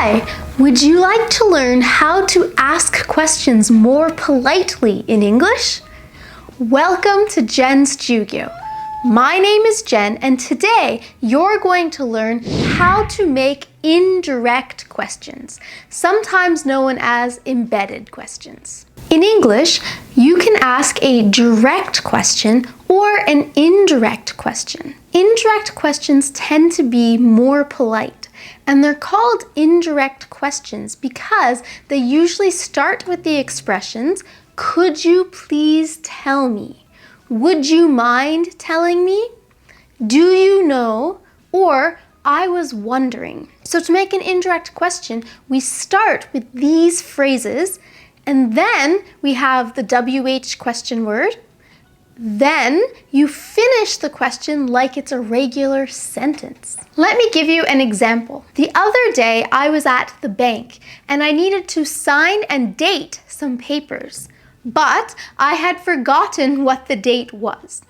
Hi, would you like to learn how to ask questions more politely in English? Welcome to Jen's Jyugyou. My name is Jen, and today you're going to learn how to make indirect questions, sometimes known as embedded questions. In English, you can ask a direct question or an indirect question. Indirect questions tend to be more polite, and they're called indirect questions because they usually start with the expressions, "Could you please tell me?" "Would you mind telling me?" "Do you know?" or "I was wondering." So to make an indirect question, we start with these phrases, and then we have the WH question word. Then you finish the question like it's a regular sentence. Let me give you an example. The other day I was at the bank and I needed to sign and date some papers, but I had forgotten what the date was.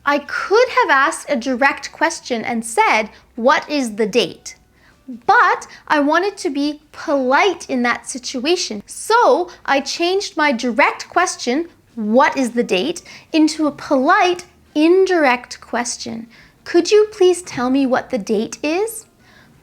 I could have asked a direct question and said, "What is the date?" But I wanted to be polite in that situation, so I changed my direct question, "What is the date?" into a polite, indirect question. "Could you please tell me what the date is?"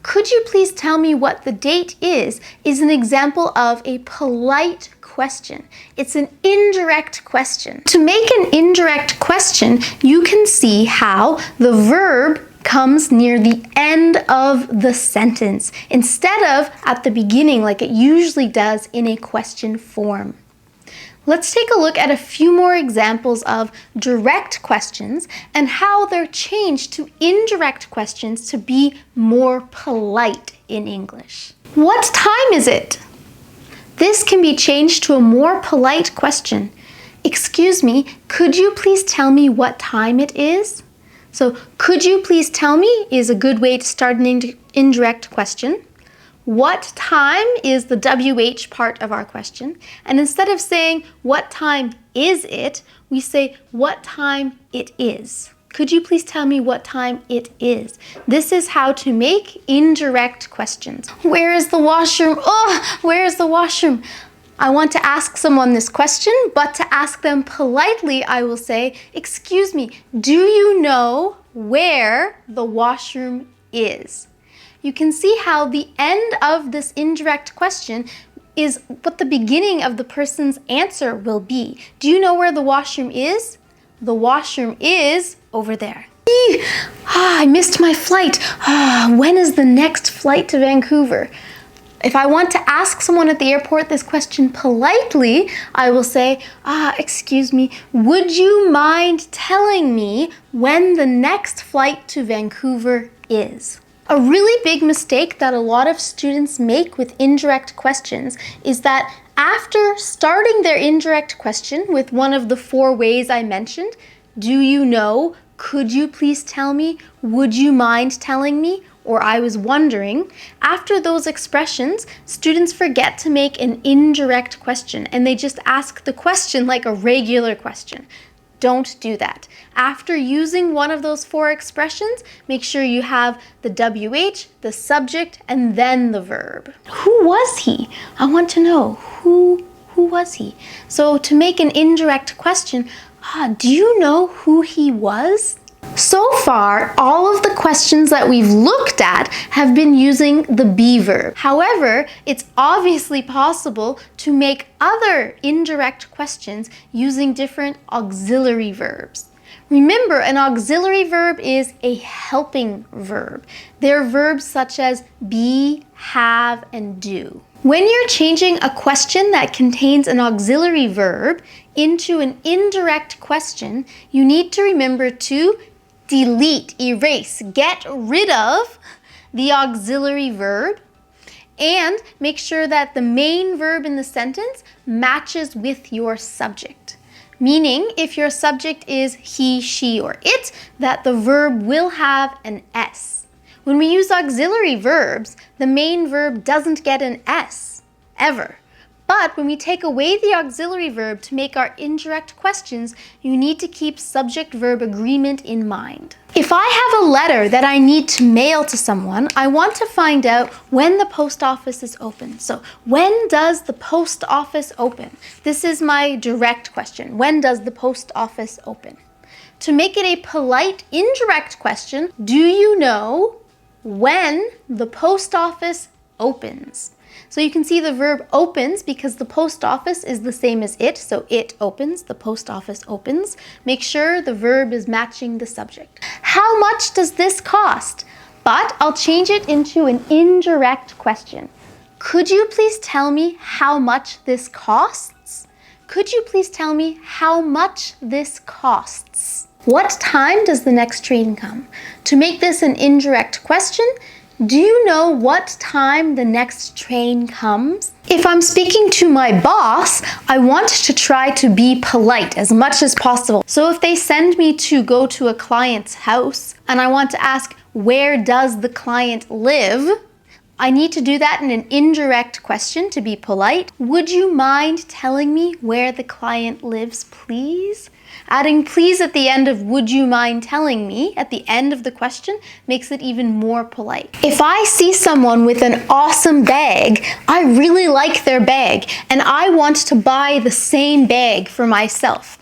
"Could you please tell me what the date is" is an example of a polite question. It's an indirect question. To make an indirect question, you can see how the verb comes near the end of the sentence instead of at the beginning like it usually does in a question form. Let's take a look at a few more examples of direct questions and how they're changed to indirect questions to be more polite in English. What time is it? This can be changed to a more polite question. "Excuse me, could you please tell me what time it is?" So, "Could you please tell me" is a good way to start an indirect question. "What time" is the WH part of our question. And instead of saying, "What time is it?" we say, "What time it is." "Could you please tell me what time it is?" This is how to make indirect questions. "Where is the washroom?" "Oh, where is the washroom?" I want to ask someone this question, but to ask them politely, I will say, "Excuse me, do you know where the washroom is?" You can see how the end of this indirect question is what the beginning of the person's answer will be. "Do you know where the washroom is?" "The washroom is over there." I missed my flight. When is the next flight to Vancouver? If I want to ask someone at the airport this question politely, I will say, "Excuse me, would you mind telling me when the next flight to Vancouver is?" A really big mistake that a lot of students make with indirect questions is that after starting their indirect question with one of the 4 ways I mentioned, "Do you know?" "Could you please tell me?" "Would you mind telling me?" or "I was wondering," after those expressions, students forget to make an indirect question and they just ask the question like a regular question. Don't do that. After using one of those 4 expressions, make sure you have the WH, the subject, and then the verb. Who was he? I want to know. Who was he? So to make an indirect question, do you know who he was? So far, all of the questions that we've looked at have been using the be verb. However, it's obviously possible to make other indirect questions using different auxiliary verbs. Remember, an auxiliary verb is a helping verb. They're verbs such as be, have, and do. When you're changing a question that contains an auxiliary verb into an indirect question, you need to remember to delete, erase, get rid of the auxiliary verb, and make sure that the main verb in the sentence matches with your subject. Meaning, if your subject is he, she, or it, that the verb will have an S. When we use auxiliary verbs, the main verb doesn't get an S, ever. But when we take away the auxiliary verb to make our indirect questions, you need to keep subject-verb agreement in mind. If I have a letter that I need to mail to someone, I want to find out when the post office is open. So, when does the post office open? This is my direct question. When does the post office open? To make it a polite, indirect question, do you know when the post office opens? So you can see the verb opens because the post office is the same as it. So it opens, the post office opens. Make sure the verb is matching the subject. How much does this cost? But I'll change it into an indirect question. Could you please tell me how much this costs? Could you please tell me how much this costs? What time does the next train come? To make this an indirect question, do you know what time the next train comes? If I'm speaking to my boss, I want to try to be polite as much as possible. So if they send me to go to a client's house and I want to ask, where does the client live? I need to do that in an indirect question to be polite. Would you mind telling me where the client lives, please? Adding please at the end of would you mind telling me at the end of the question makes it even more polite. If I see someone with an awesome bag, I really like their bag and I want to buy the same bag for myself.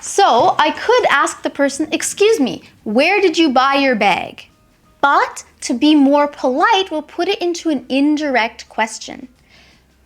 So I could ask the person, excuse me, where did you buy your bag? But to be more polite, we'll put it into an indirect question.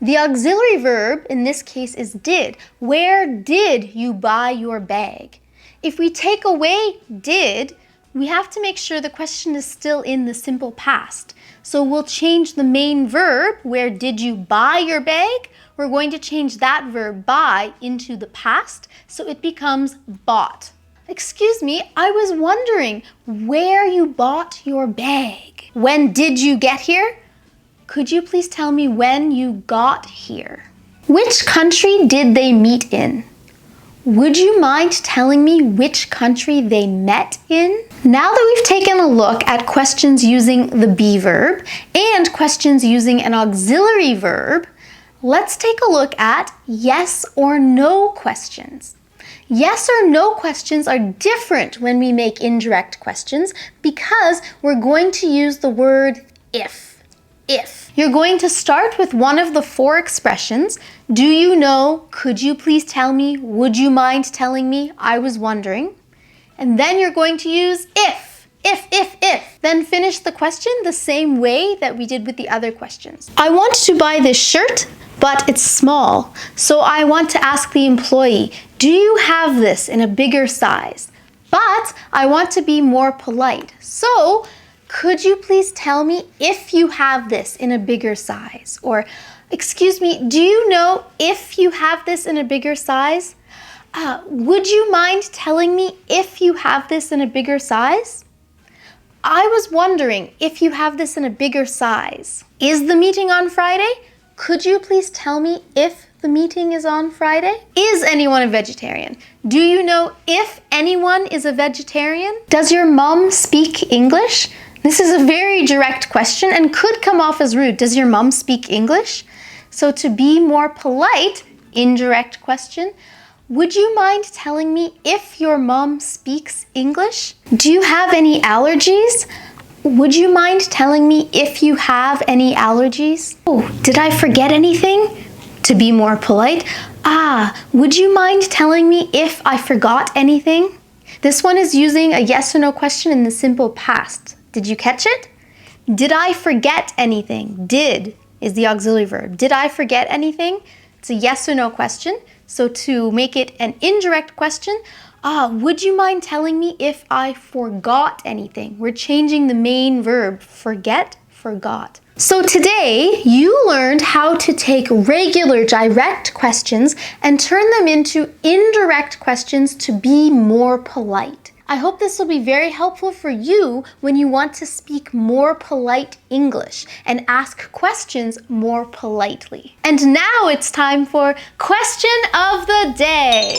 The auxiliary verb in this case is did. Where did you buy your bag? If we take away did, we have to make sure the question is still in the simple past. So we'll change the main verb, where did you buy your bag? We're going to change that verb buy into the past, so it becomes bought. Excuse me, I was wondering where you bought your bag. When did you get here? Could you please tell me when you got here? Which country did they meet in? Would you mind telling me which country they met in? Now that we've taken a look at questions using the be verb and questions using an auxiliary verb, let's take a look at yes or no questions. Yes or no questions are different when we make indirect questions because we're going to use the word if. If. You're going to start with one of the four expressions. Do you know? Could you please tell me? Would you mind telling me? I was wondering. And then you're going to use if. If. Then finish the question the same way that we did with the other questions. I want to buy this shirt, but it's small. So I want to ask the employee, do you have this in a bigger size? But I want to be more polite. So, could you please tell me if you have this in a bigger size? Or, excuse me, do you know if you have this in a bigger size? Would you mind telling me if you have this in a bigger size? I was wondering if you have this in a bigger size. Is the meeting on Friday? Could you please tell me if the meeting is on Friday? Is anyone a vegetarian? Do you know if anyone is a vegetarian? Does your mom speak English? This is a very direct question and could come off as rude. Does your mom speak English? So to be more polite, indirect question, would you mind telling me if your mom speaks English? Do you have any allergies? Would you mind telling me if you have any allergies? Oh, did I forget anything? To be more polite, would you mind telling me if I forgot anything? This one is using a yes or no question in the simple past. Did you catch it? Did I forget anything? Did is the auxiliary verb. Did I forget anything? It's a yes or no question. So to make it an indirect question, would you mind telling me if I forgot anything? We're changing the main verb, forget, forgot. So today, you learned how to take regular direct questions and turn them into indirect questions to be more polite. I hope this will be very helpful for you when you want to speak more polite English and ask questions more politely. And now it's time for Question of the Day.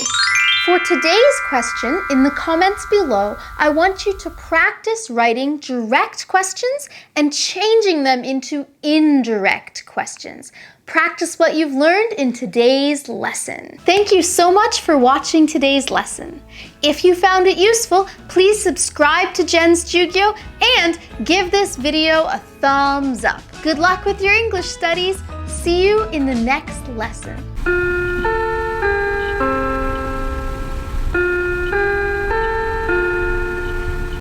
For today's question, in the comments below, I want you to practice writing direct questions and changing them into indirect questions. questions. Practice what you've learned in today's lesson. Thank you so much for watching today's lesson. If you found it useful, please subscribe to Jen's Jyugyou and give this video a thumbs up. Good luck with your English studies. See you in the next lesson.